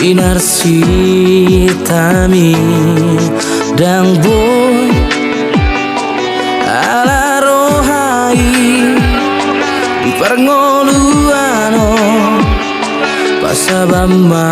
Inarsi tami dang boy ala rohai di perngoluano pasabama.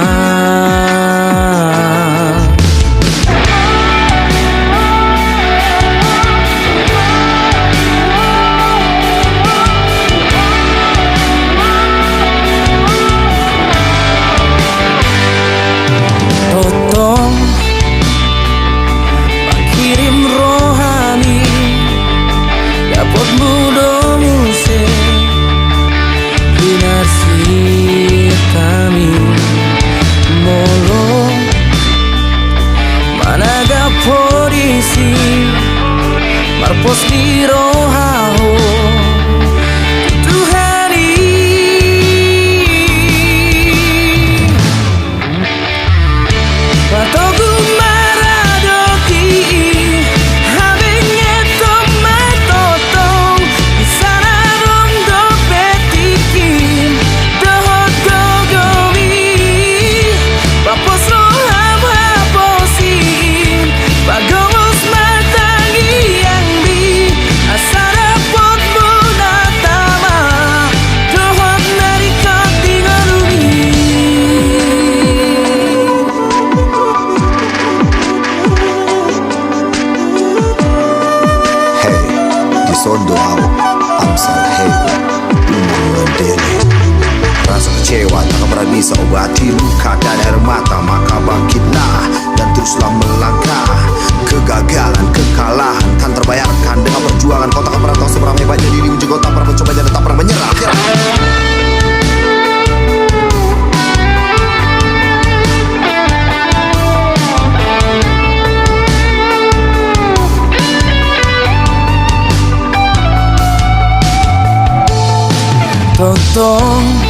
Polisi marpos di rohaho Tuhani Patogu maradoti Habenya tomai totong Sana rong do petikin Dohot gogomi Papos roham haposin Pagomos matangi yang di Asara pot munatama Dohot narikot tingalumi. Hey, disondo aku Amsal hey Mengandeli rasa kecewa tak pernah bisa obati luka dan air mata. Maka bangkitlah dan teruslah melangkah. Kegagalan, kekalahan kan terbayarkan dengan perjuangan. Kau tak pernah tahu seberapa hebatnya dirimu jika kau tak pernah mencoba dan tak pernah menyerah. Totong